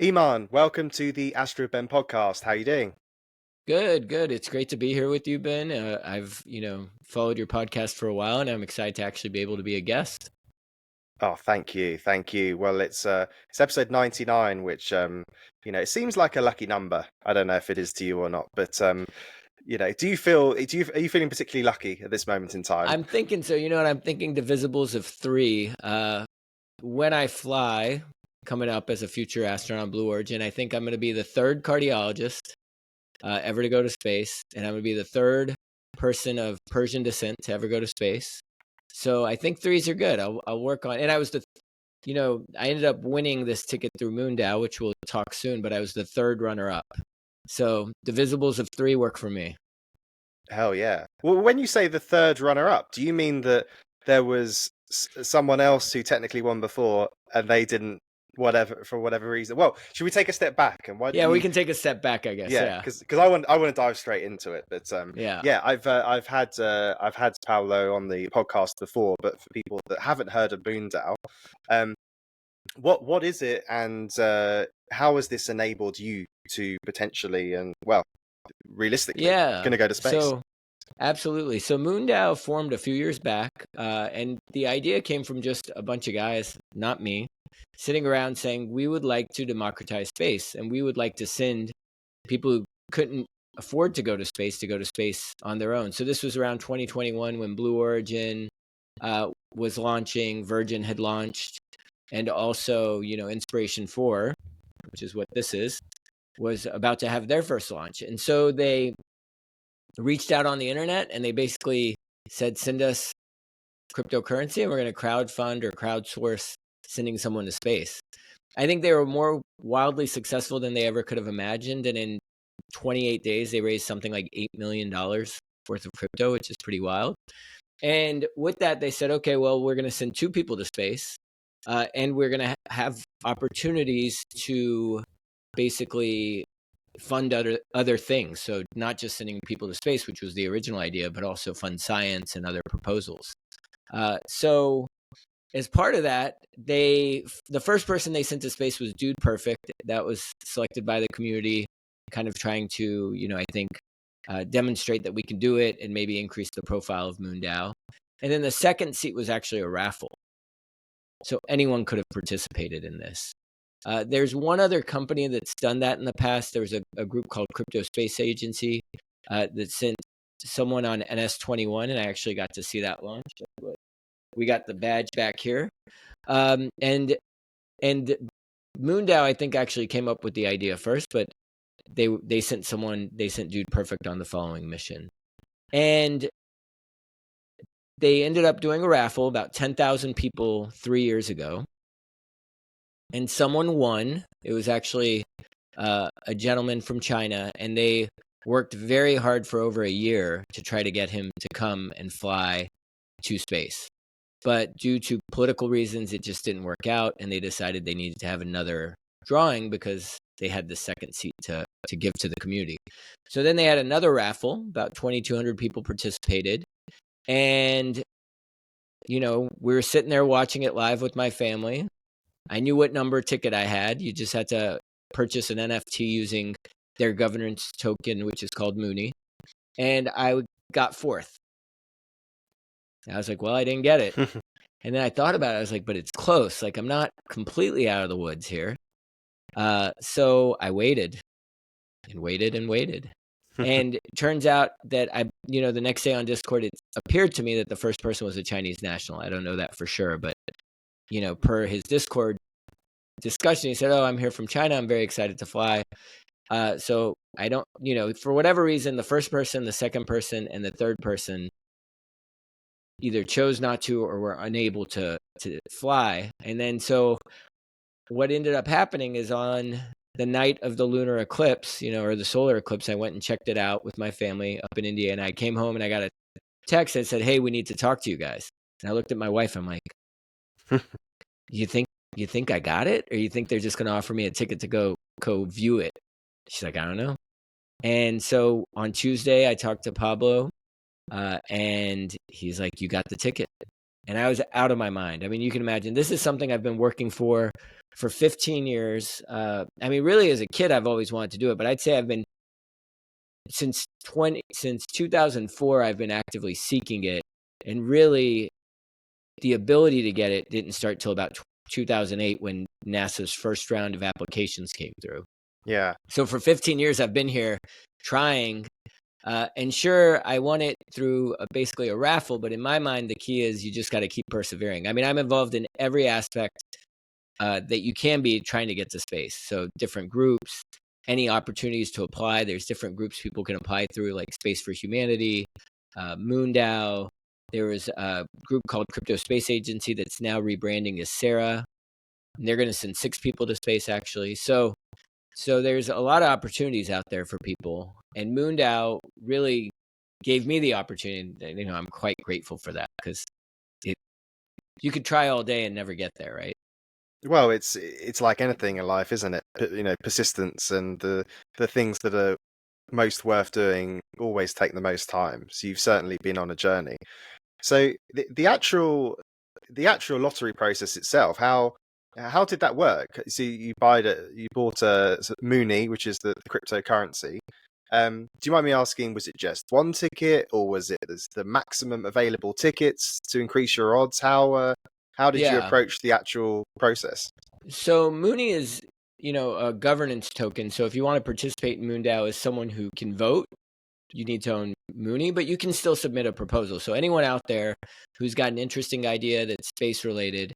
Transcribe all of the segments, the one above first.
Eiman, welcome to the Astroben podcast. How you doing? Good, good. It's great to be here with you, Ben. I've, followed your podcast for a while, and I'm excited to actually be able to be a guest. Oh, thank you, thank you. Well, it's episode 99, which it seems like a lucky number. I don't know if it is to you or not, but are you feeling particularly lucky at this moment in time? I'm thinking so. You know what? I'm thinking divisibles of three. When I fly, coming up as a future astronaut on Blue Origin, I think I'm going to be the third cardiologist ever to go to space, and I'm going to be the third person of Persian descent to ever go to space. So I think threes are good. I'll work on. And I ended up winning this ticket through MoonDAO, which we'll talk soon. But I was the third runner-up. So divisibles of three work for me. Hell yeah. Well, when you say the third runner-up, do you mean that there was someone else who technically won before and they didn't, whatever, for whatever reason? Well, should we take a step back and why don't Yeah, we you? can take a step back, I guess. Yeah, Yeah, because I want to dive straight into it, but yeah, yeah, I've had Paolo on the podcast before, but for people that haven't heard of MoonDAO, um, what is it, and how has this enabled you to potentially and well, realistically, yeah. going to go to space? So absolutely. So MoonDAO formed a few years back, and the idea came from just a bunch of guys, not me, sitting around saying we would like to democratize space, and we would like to send people who couldn't afford to go to space on their own. So this was around 2021 when Blue Origin was launching, Virgin had launched, and also, Inspiration 4, which is what this is, was about to have their first launch. And so they reached out on the internet and they basically said, send us cryptocurrency and we're going to crowdfund or crowdsource sending someone to space. I think they were more wildly successful than they ever could have imagined. And in 28 days, they raised something like $8 million worth of crypto, which is pretty wild. And with that, they said, okay, well, we're going to send two people to space, and we're going to have opportunities to basically fund other things. So not just sending people to space, which was the original idea, but also fund science and other proposals. So as part of that, the first person they sent to space was Dude Perfect. That was selected by the community, kind of trying to, I think, demonstrate that we can do it and maybe increase the profile of MoonDAO. And then the second seat was actually a raffle. So anyone could have participated in this. There's one other company that's done that in the past. There was a group called Crypto Space Agency that sent someone on NS-21, and I actually got to see that launch. We got the badge back here. And MoonDAO, I think, actually came up with the idea first, but they sent Dude Perfect on the following mission. And they ended up doing a raffle, about 10,000 people 3 years ago. And someone won. It was actually a gentleman from China, and they worked very hard for over a year to try to get him to come and fly to space. But due to political reasons, it just didn't work out, and they decided they needed to have another drawing because they had the second seat to give to the community. So then they had another raffle. About 2,200 people participated. And, we were sitting there watching it live with my family. I knew what number ticket I had. You just had to purchase an NFT using their governance token, which is called Mooney. And I got fourth. I was like, well, I didn't get it. And then I thought about it. I was like, but it's close. Like, I'm not completely out of the woods here. So I waited and waited and waited. And it turns out that the next day on Discord, it appeared to me that the first person was a Chinese national. I don't know that for sure, but, per his Discord discussion, he said, oh, I'm here from China. I'm very excited to fly. So I don't, for whatever reason, the first person, the second person, and the third person either chose not to or were unable to fly. And then so what ended up happening is on the night of the lunar eclipse, or the solar eclipse, I went and checked it out with my family up in India, and I came home and I got a text that said, hey, we need to talk to you guys. And I looked at my wife. I'm like, you think I got it? Or you think they're just going to offer me a ticket to go view it? She's like, I don't know. And so on Tuesday, I talked to Pablo, and he's like, you got the ticket. And I was out of my mind. I mean, you can imagine this is something I've been working for 15 years. I mean, really, as a kid, I've always wanted to do it, but I'd say I've been since 2004, I've been actively seeking it, and really, the ability to get it didn't start till about 2008 when NASA's first round of applications came through. Yeah. So for 15 years, I've been here trying. And sure, I won it through basically a raffle, but in my mind, the key is you just got to keep persevering. I mean, I'm involved in every aspect that you can be trying to get to space. So different groups, any opportunities to apply. There's different groups people can apply through, like Space for Humanity, MoonDAO. There was a group called Crypto Space Agency that's now rebranding as Sarah. And they're going to send 6 people to space, actually. So there's a lot of opportunities out there for people. And MoonDAO really gave me the opportunity. You know, I'm quite grateful for that, because you could try all day and never get there, right? Well, it's like anything in life, isn't it? You know, persistence and the things that are most worth doing always take the most time. So you've certainly been on a journey. So the actual lottery process itself, how did that work? So you bought a Mooney, which is the cryptocurrency. Do you mind me asking, was it just one ticket, or was it the maximum available tickets to increase your odds? How did you Yeah. approach the actual process? So Mooney is, you know, a governance token. So if you want to participate in MoonDAO as someone who can vote, you need to own Mooney, but you can still submit a proposal. So anyone out there who's got an interesting idea that's space related,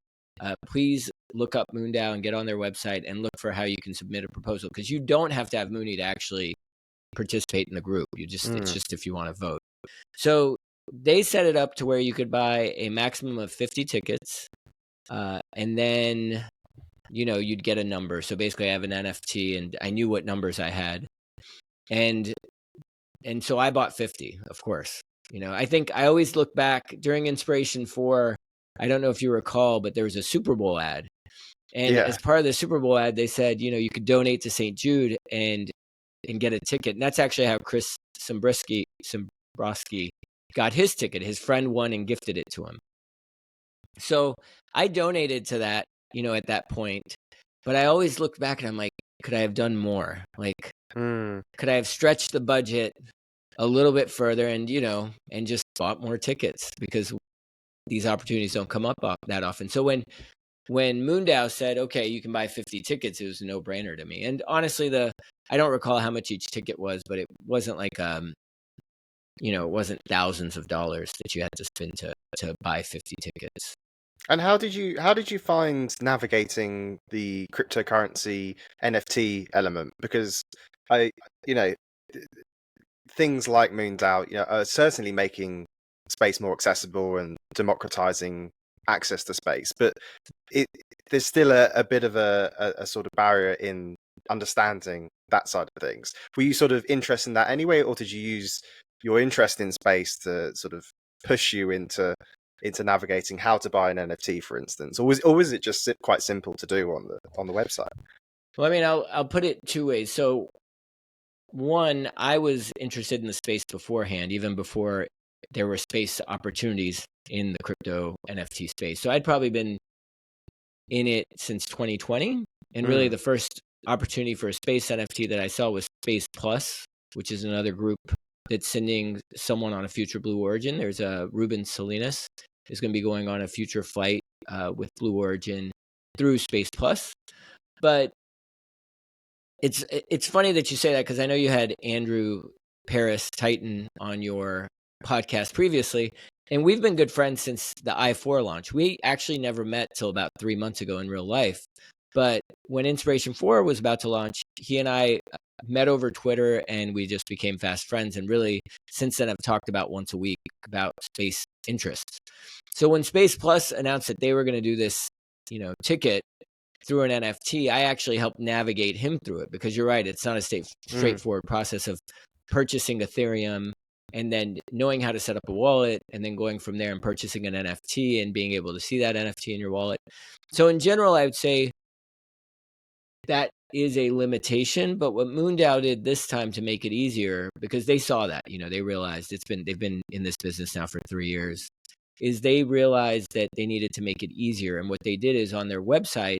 please look up MoonDAO and get on their website and look for how you can submit a proposal, because you don't have to have Mooney to actually participate in the group. It's just if you want to vote. So they set it up to where you could buy a maximum of 50 tickets, and then, you know, you'd get a number. So basically I have an NFT and I knew what numbers I had. And so I bought 50, of course. You know, I think I always look back during Inspiration 4. I don't know if you recall, but there was a Super Bowl ad. And Yeah. as part of the Super Bowl ad, they said, you know, you could donate to St. Jude and get a ticket. And that's actually how Chris Sambrowski got his ticket. His friend won and gifted it to him. So I donated to that, you know, at that point. But I always look back and I'm like, could I have done more? Like, could I have stretched the budget a little bit further and, you know, and just bought more tickets, because these opportunities don't come up that often. So when MoonDAO said, okay, you can buy 50 tickets, it was a no-brainer to me. And honestly, I don't recall how much each ticket was, but it wasn't like, you know, it wasn't thousands of dollars that you had to spend to buy 50 tickets. And how did you find navigating the cryptocurrency NFT element? Because you know, things like MoonDAO, you know, are certainly making space more accessible and democratizing access to space, but there's still a bit of a sort of barrier in understanding that side of things. Were you sort of interested in that anyway, or did you use your interest in space to sort of push you into navigating how to buy an NFT, for instance, or was it just quite simple to do on the website? Well, I mean, I'll put it 2 ways. So one, I was interested in the space beforehand, even before there were space opportunities in the crypto NFT space. So I'd probably been in it since 2020. And really the first opportunity for a space NFT that I saw was Space Plus, which is another group that's sending someone on a future Blue Origin. There's a Ruben Salinas is going to be going on a future flight with Blue Origin through Space Plus. But it's funny that you say that, because I know you had Andrew Paris Titan on your podcast previously, and we've been good friends since the I4 launch. We actually never met till about 3 months ago in real life. But when Inspiration 4 was about to launch, he and I met over Twitter, and we just became fast friends. And really, since then, I've talked about once a week about space interests. So when Space Plus announced that they were going to do this, you know, ticket through an NFT, I actually helped navigate him through it, because you're right, it's not a straightforward process of purchasing Ethereum and then knowing how to set up a wallet and then going from there and purchasing an NFT and being able to see that NFT in your wallet. So in general, I would say that is a limitation, but what MoonDAO did this time to make it easier, because they saw that, you know, they realized they've been in this business now for 3 years. is they realized that they needed to make it easier. And what they did is on their website,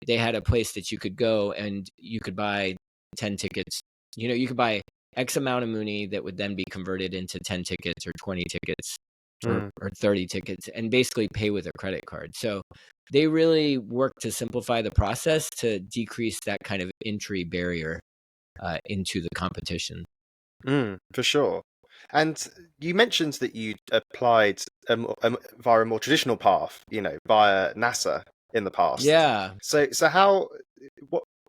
they had a place that you could go and you could buy 10 tickets. You could buy X amount of Mooney that would then be converted into 10 tickets or 20 tickets or 30 tickets, and basically pay with a credit card. So they really work to simplify the process to decrease that kind of entry barrier into the competition. For sure. And you mentioned that you applied via a more traditional path, via NASA in the past. Yeah. So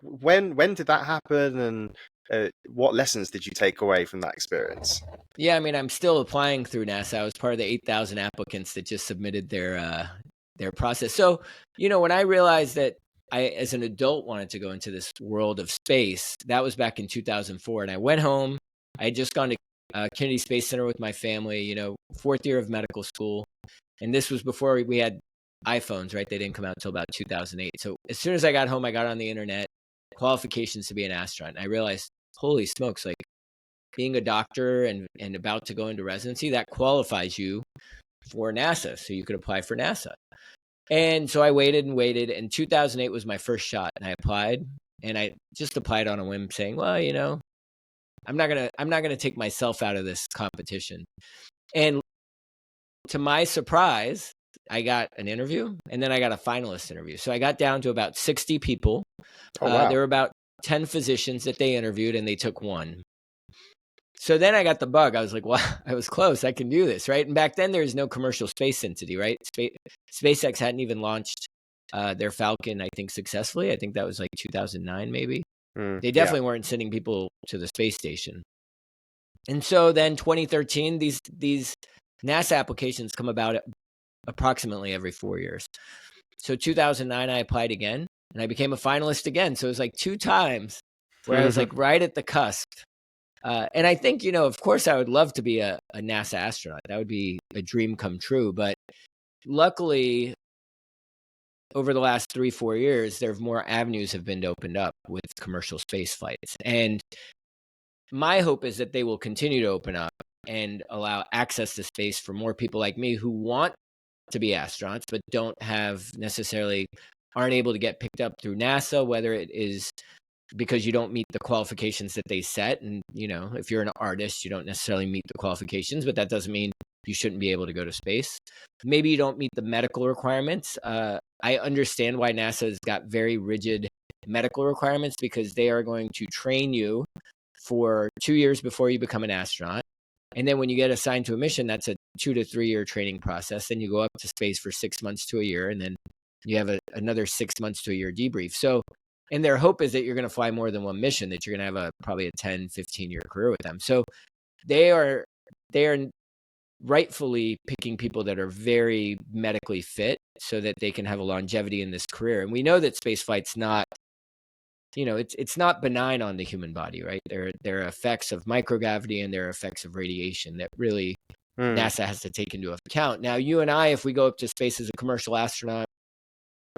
when did that happen, and what lessons did you take away from that experience? Yeah, I mean, I'm still applying through NASA. I was part of the 8,000 applicants that just submitted their process. So, when I realized that I, as an adult, wanted to go into this world of space, that was back in 2004. And I went home. I had just gone to Kennedy Space Center with my family, fourth year of medical school. And this was before we had iPhones, right? They didn't come out until about 2008. So as soon as I got home, I got on the internet, qualifications to be an astronaut. And I realized, holy smokes, like being a doctor and about to go into residency, that qualifies you for NASA. So you could apply for NASA. And so I waited and waited, and 2008 was my first shot, and I applied, and I just applied on a whim, saying, well, I'm not gonna take myself out of this competition. And to my surprise, I got an interview, and then I got a finalist interview. So I got down to about 60 people. Oh, wow. There were about 10 physicians that they interviewed, and they took one. So then I got the bug. I was like, well, I was close. I can do this, right? And back then, there was no commercial space entity, right? SpaceX hadn't even launched their Falcon, I think, successfully. I think that was like 2009, maybe. They definitely weren't sending people to the space station. And so then 2013, these NASA applications come about approximately every 4 years. So 2009, I applied again, and I became a finalist again. So it was like 2 times where I was like right at the cusp. And I think, of course, I would love to be a NASA astronaut. That would be a dream come true. But luckily, over the last 3-4 years, there have more avenues have been opened up with commercial space flights. And my hope is that they will continue to open up and allow access to space for more people like me who want to be astronauts, but aren't able to get picked up through NASA, whether it is because you don't meet the qualifications that they set. And, if you're an artist, you don't necessarily meet the qualifications, but that doesn't mean you shouldn't be able to go to space. Maybe you don't meet the medical requirements. I understand why NASA has got very rigid medical requirements, because they are going to train you for 2 years before you become an astronaut. And then when you get assigned to a mission, that's a 2 to 3 year training process. Then you go up to space for 6 months to a year, and then you have another 6 months to a year debrief. So, and their hope is that you're going to fly more than one mission, that you're going to have probably a 10, 15-year career with them. So they are rightfully picking people that are very medically fit so that they can have a longevity in this career. And we know that space flight's not, it's not benign on the human body, right? There are effects of microgravity and there are effects of radiation that really NASA has to take into account. Now, you and I, if we go up to space as a commercial astronaut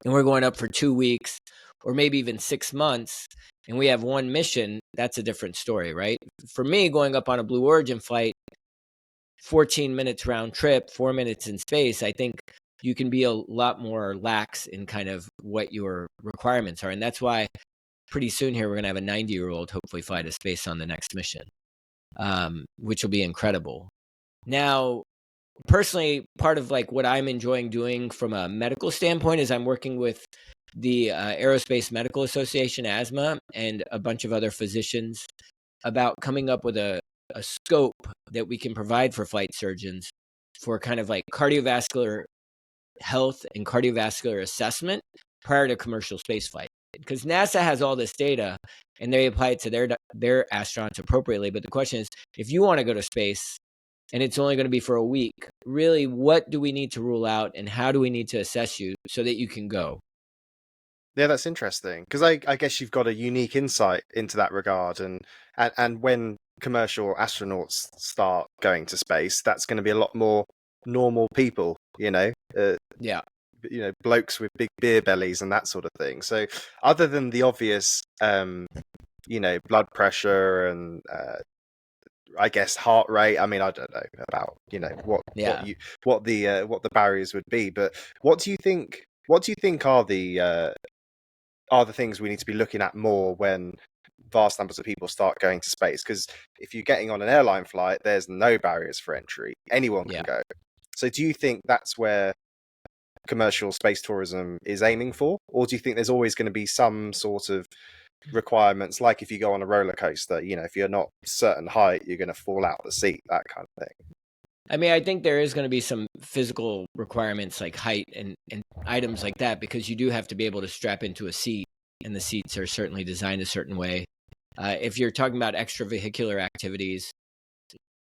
and we're going up for 2 weeks or maybe even 6 months and we have one mission, that's a different story, right? For me, going up on a Blue Origin flight, 14 minutes round trip, 4 minutes in space, I think you can be a lot more lax in kind of what your requirements are. And that's why pretty soon here, we're going to have a 90-year-old hopefully fly to space on the next mission, which will be incredible. Now, personally, part of like what I'm enjoying doing from a medical standpoint is I'm working with the Aerospace Medical Association, ASMA, and a bunch of other physicians about coming up with a scope that we can provide for flight surgeons for kind of like cardiovascular health and cardiovascular assessment prior to commercial space flight. Because NASA has all this data and they apply it to their astronauts appropriately. But the question is, if you want to go to space and it's only going to be for a week, really, what do we need to rule out and how do we need to assess you so that you can go? Yeah, that's interesting, because I guess you've got a unique insight into that regard, and when commercial astronauts start going to space, that's going to be a lot more normal people, Yeah. Blokes with big beer bellies and that sort of thing. So other than the obvious, blood pressure and I guess heart rate. I mean, I don't know about Yeah. what the barriers would be, but what do you think? What do you think are the things we need to be looking at more when vast numbers of people start going to space? Because if you're getting on an airline flight, there's no barriers for entry. Anyone can Yeah. go. So do you think that's where commercial space tourism is aiming for? Or do you think there's always going to be some sort of requirements, like if you go on a roller coaster, if you're not certain height, you're going to fall out of the seat, that kind of thing? I mean, I think there is going to be some physical requirements like height and items like that, because you do have to be able to strap into a seat, and the seats are certainly designed a certain way. If you're talking about extravehicular activities,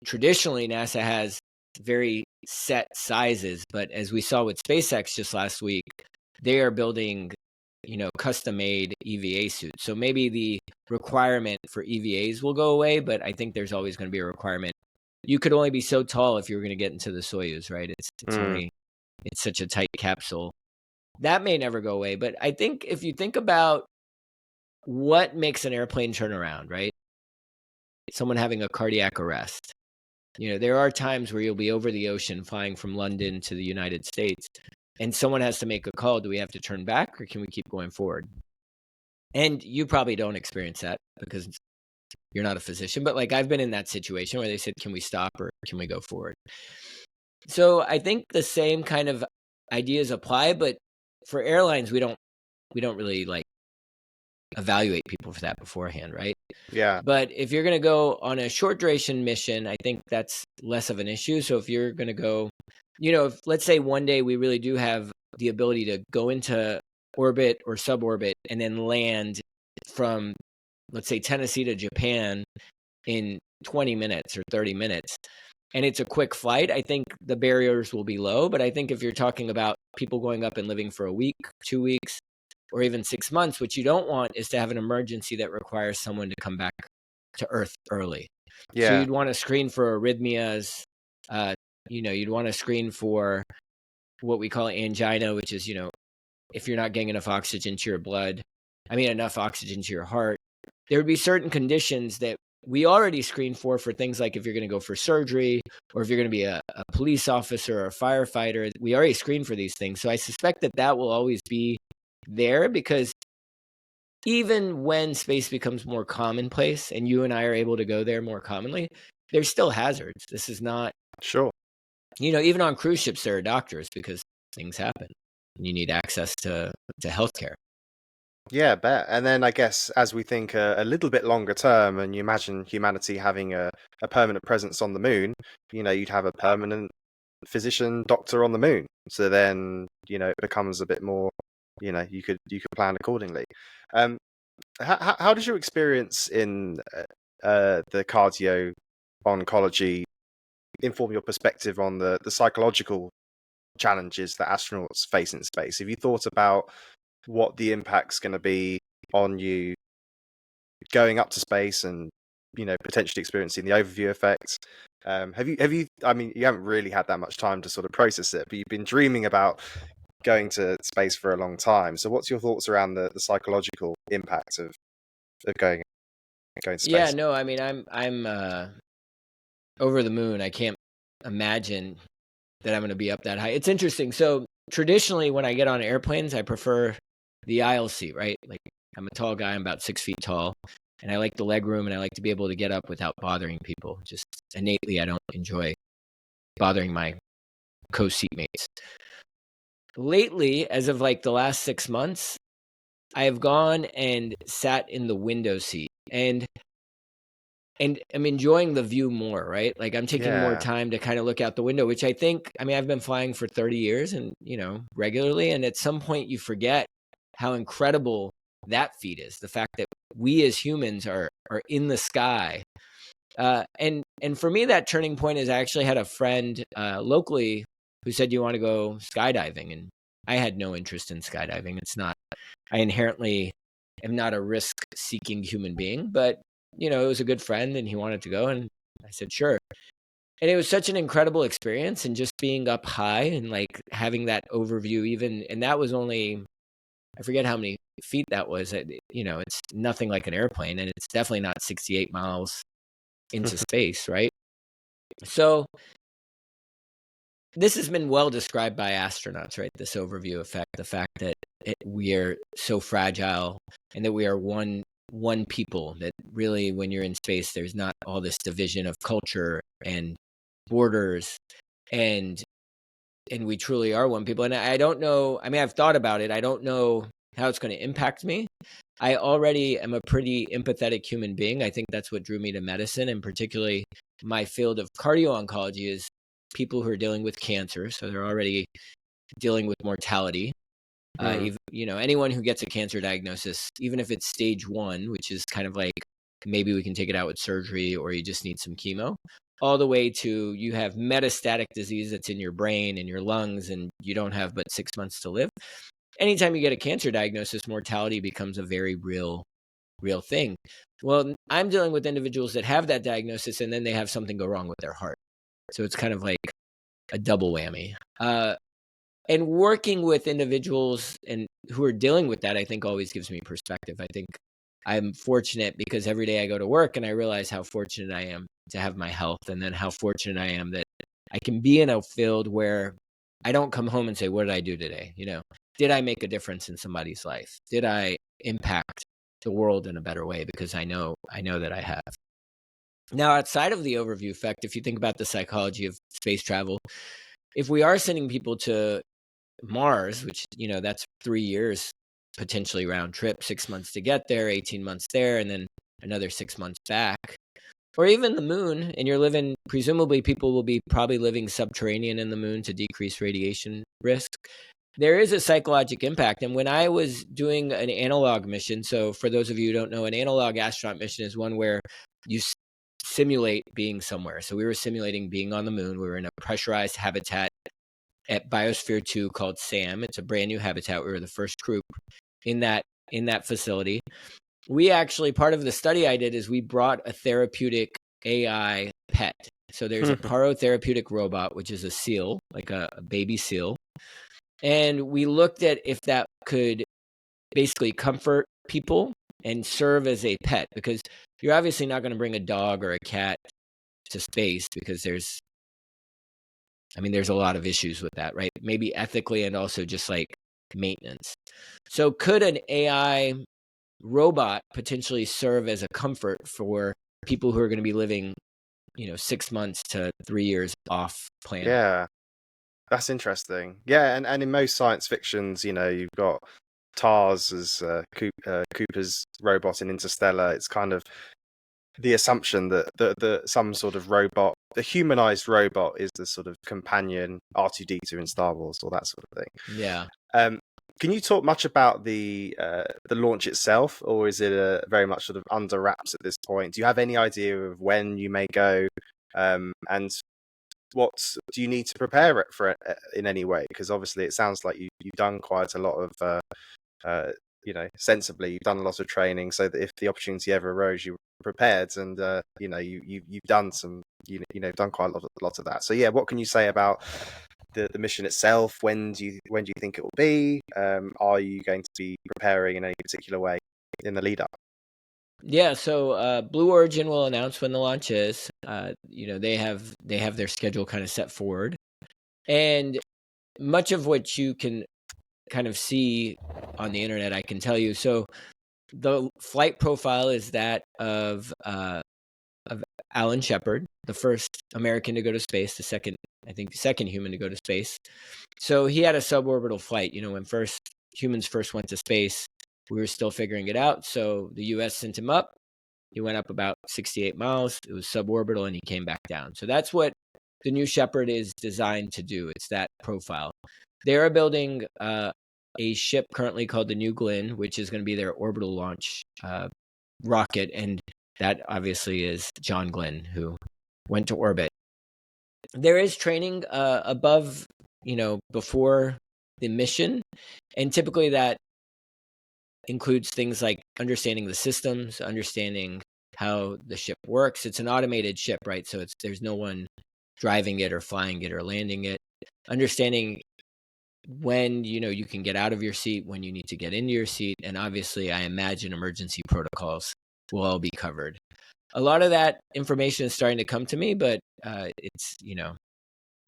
traditionally NASA has very set sizes, but as we saw with SpaceX just last week, they are building, custom-made EVA suits. So maybe the requirement for EVAs will go away, but I think there's always going to be a requirement. You could only be so tall if you were going to get into the Soyuz, right? It's such a tight capsule. That may never go away, but I think if you think about what makes an airplane turn around, right? Someone having a cardiac arrest. There are times where you'll be over the ocean flying from London to the United States, and someone has to make a call. Do we have to turn back, or can we keep going forward? And you probably don't experience that because you're not a physician, but like I've been in that situation where they said, can we stop or can we go forward? So I think the same kind of ideas apply, but for airlines, we don't really like evaluate people for that beforehand, right? Yeah. But if you're going to go on a short duration mission, I think that's less of an issue. So if you're going to go, if let's say one day we really do have the ability to go into orbit or suborbit and then land from, let's say, Tennessee to Japan in 20 minutes or 30 minutes, and it's a quick flight, I think the barriers will be low. But I think if you're talking about people going up and living for a week, 2 weeks, or even 6 months, what you don't want is to have an emergency that requires someone to come back to Earth early. So Yeah. you'd want to screen for arrhythmias. You'd want to screen for what we call angina, which is, if you're not getting enough oxygen to your blood, enough oxygen to your heart. There would be certain conditions that we already screen for things like if you're going to go for surgery, or if you're going to be a police officer or a firefighter. We already screen for these things. So I suspect that will always be there, because even when space becomes more commonplace and you and I are able to go there more commonly, there's still hazards. This is not, Sure. even on cruise ships, there are doctors because things happen. You need access to healthcare. Yeah, I bet. And then I guess as we think a little bit longer term, and you imagine humanity having a permanent presence on the moon, you'd have a permanent physician doctor on the moon. So then, it becomes a bit more, you could plan accordingly. How does your experience in the cardio oncology inform your perspective on the psychological challenges that astronauts face in space? Have you thought about what the impact's going to be on you going up to space and potentially experiencing the overview effect? Have you I mean, you haven't really had that much time to sort of process it, but you've been dreaming about going to space for a long time. So what's your thoughts around the psychological impact of going to space? Yeah, no, I'm over the moon. I can't imagine that I'm going to be up that high. It's interesting. So traditionally, when I get on airplanes, I prefer the aisle seat, right? Like, I'm a tall guy. I'm about 6 feet tall, and I like the leg room, and I like to be able to get up without bothering people. Just innately, I don't enjoy bothering my co-seatmates. Lately, as of like the last 6 months, I have gone and sat in the window seat, and I'm enjoying the view more, right? Like, I'm taking more Yeah. time to kind of look out the window, which I think, I've been flying for 30 years and, regularly. And at some point you forget how incredible that feat is. The fact that we as humans are in the sky. And for me, that turning point is I actually had a friend locally who said, "You want to go skydiving?" And I had no interest in skydiving. I inherently am not a risk-seeking human being, but it was a good friend and he wanted to go, and I said, sure. And it was such an incredible experience, and just being up high and like having that overview and that was only, I forget how many feet that was. It's nothing like an airplane, and it's definitely not 68 miles into space, right? So this has been well described by astronauts, right? This overview effect, the fact that we are so fragile and that we are one people, that really when you're in space, there's not all this division of culture and borders, and we truly are one people. And I don't know, I mean, I've thought about it. I don't know how it's going to impact me. I already am a pretty empathetic human being. I think that's what drew me to medicine, and particularly my field of cardio-oncology is people who are dealing with cancer. So they're already dealing with mortality. Even, anyone who gets a cancer diagnosis, even if it's stage 1, which is kind of like maybe we can take it out with surgery or you just need some chemo, all the way to you have metastatic disease that's in your brain and your lungs and you don't have but 6 months to live. Anytime you get a cancer diagnosis, mortality becomes a very real thing. Well, I'm dealing with individuals that have that diagnosis and then they have something go wrong with their heart. So it's kind of like a double whammy. And working with individuals and who are dealing with that, I think always gives me perspective. I think I'm fortunate because every day I go to work and I realize how fortunate I am to have my health, and then how fortunate I am that I can be in a field where I don't come home and say, what did I do today? Did I make a difference in somebody's life? Did I impact the world in a better way? Because I know that I have. Now, outside of the overview effect, if you think about the psychology of space travel, if we are sending people to Mars, which, that's 3 years potentially round trip, 6 months to get there, 18 months there, and then another 6 months back, or even the moon, and you're living, presumably people will be probably living subterranean in the moon to decrease radiation risk. There is a psychological impact. And when I was doing an analog mission, so for those of you who don't know, an analog astronaut mission is one where you simulate being somewhere. So we were simulating being on the moon. We were in a pressurized habitat at Biosphere 2 called SAM. It's a brand new habitat. We were the first group in that facility. We actually, part of the study I did is we brought a therapeutic AI pet. So there's a parotherapeutic robot, which is a seal, like a baby seal. And we looked at if that could basically comfort people and serve as a pet, because you're obviously not going to bring a dog or a cat to space because there's a lot of issues with that, right? Maybe ethically and also just like maintenance. So could an AI robot potentially serve as a comfort for people who are going to be living, 6 months to 3 years off planet? Yeah, that's interesting. Yeah, and in most science fictions, you've got TARS as Cooper's robot in Interstellar. It's kind of the assumption that the some sort of robot, the humanized robot, is the sort of companion R2-D2 in Star Wars or that sort of thing. Yeah. Can you talk much about the launch itself, or is it very much sort of under wraps at this point? Do you have any idea of when you may go, and what do you need to prepare it for it in any way? Because obviously it sounds like you've done quite a lot of sensibly, you've done a lot of training so that if the opportunity ever arose, you were prepared, and you've done some, done quite a lot of that. So yeah, what can you say about the mission itself? When do you think it will be? Are you going to be preparing in any particular way in the lead up? Yeah, so Blue Origin will announce when the launch is. They have their schedule kind of set forward, and much of what you can kind of see on the internet, I can tell you. So the flight profile is that of Alan Shepard, the first American to go to space, the second human to go to space. So he had a suborbital flight. When humans first went to space, we were still figuring it out. So the U.S. sent him up. He went up about 68 miles. It was suborbital, and he came back down. So that's what the New Shepard is designed to do. It's that profile. They are building a ship currently called the New Glenn, which is going to be their orbital launch rocket. And that obviously is John Glenn, who went to orbit. There is training above, before the mission. And typically that includes things like understanding the systems, understanding how the ship works. It's an automated ship, right? So there's no one driving it or flying it or landing it. Understanding when, you can get out of your seat, when you need to get into your seat. And obviously, I imagine emergency protocols will all be covered. a lot of that information is starting to come to me, but it's,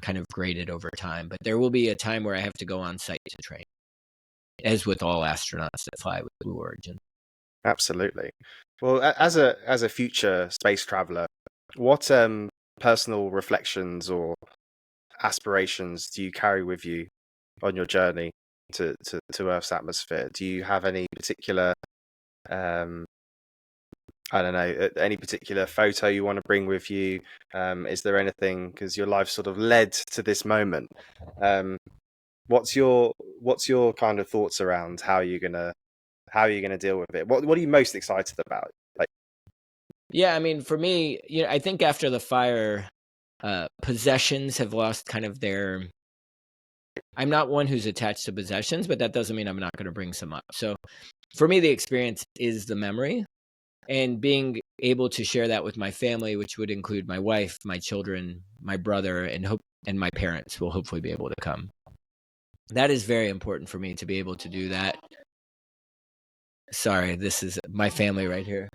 kind of graded over time. But there will be a time where I have to go on site to train, as with all astronauts that fly with Blue Origin. Absolutely. Well, as a future space traveler, what personal reflections or aspirations do you carry with you on your journey to Earth's atmosphere? Do you have any particular I don't know, any particular photo you want to bring with you? Is there anything, because your life sort of led to this moment? What's your kind of thoughts around how you're gonna deal with it? What are you most excited about? Like, yeah, I mean, for me, I think after the fire, possessions have lost kind of their. I'm not one who's attached to possessions, but that doesn't mean I'm not going to bring some up. So, for me, the experience is the memory. And being able to share that with my family, which would include my wife, my children, my brother, and my parents will hopefully be able to come. That is very important for me to be able to do that. Sorry, this is my family right here.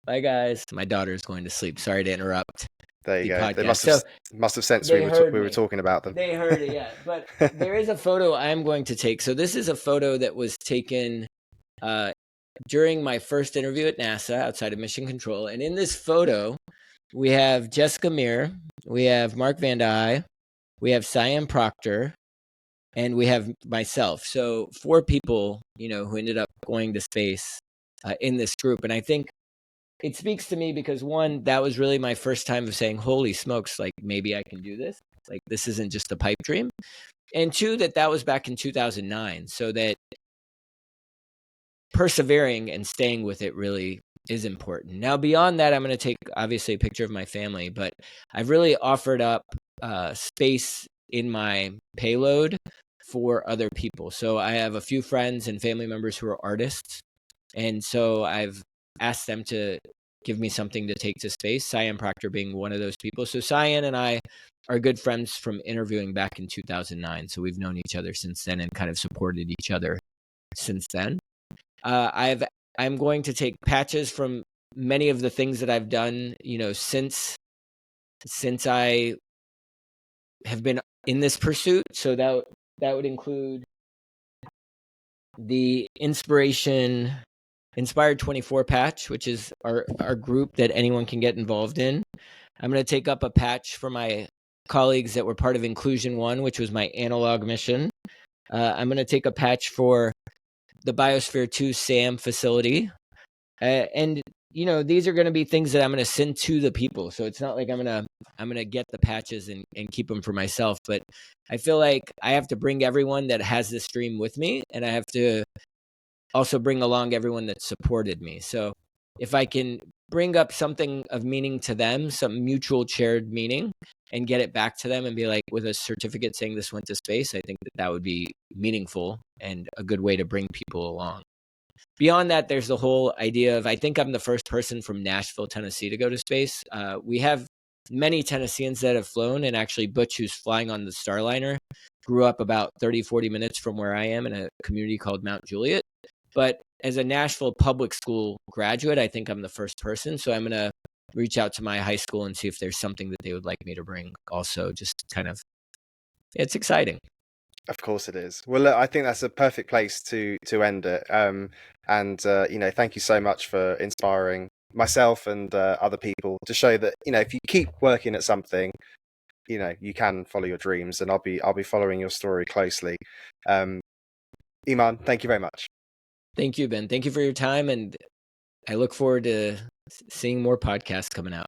Bye, guys. My daughter's going to sleep. Sorry to interrupt. There you go. Podcast. They must have sensed we were talking about them. They heard it, yeah. But there is a photo I'm going to take. So this is a photo that was taken during my first interview at NASA outside of Mission Control. And in this photo, we have Jessica Meir, we have Mark Van Dye, we have Cyan Proctor, and we have myself. So 4 people, who ended up going to space in this group. And I think it speaks to me because, one, that was really my first time of saying, holy smokes, like maybe I can do this. Like this isn't just a pipe dream. And 2, that was back in 2009. So that persevering and staying with it really is important. Now, beyond that, I'm going to take obviously a picture of my family, but I've really offered up space in my payload for other people. So I have a few friends and family members who are artists. And so I've asked them to give me something to take to space, Cyan Proctor being one of those people. So Cyan and I are good friends from interviewing back in 2009. So we've known each other since then and kind of supported each other since then. I'm going to take patches from many of the things that I've done, since I have been in this pursuit. So that would include the Inspired 24 patch, which is our group that anyone can get involved in. I'm going to take up a patch for my colleagues that were part of Inclusion 1, which was my analog mission. I'm going to take a patch for the Biosphere 2 SAM facility. And these are going to be things that I'm going to send to the people. So it's not like I'm going to get the patches and keep them for myself, but I feel like I have to bring everyone that has this dream with me, and I have to also bring along everyone that supported me. So if I can bring up something of meaning to them, some mutual shared meaning, and get it back to them and be like, with a certificate saying this went to space, I think that would be meaningful and a good way to bring people along. Beyond that, there's the whole idea of, I think I'm the first person from Nashville, Tennessee to go to space. We have many Tennesseans that have flown, and actually Butch, who's flying on the Starliner, grew up about 30, 40 minutes from where I am in a community called Mount Juliet. But as a Nashville public school graduate, I think I'm the first person. So I'm going to reach out to my high school and see if there's something that they would like me to bring also. Just kind of, it's exciting. Of course it is. Well, look, I think that's a perfect place to end it. Thank you so much for inspiring myself and other people to show that, if you keep working at something, you can follow your dreams, and I'll be following your story closely. Eiman, thank you very much. Thank you, Ben. Thank you for your time, and I look forward to seeing more podcasts coming out.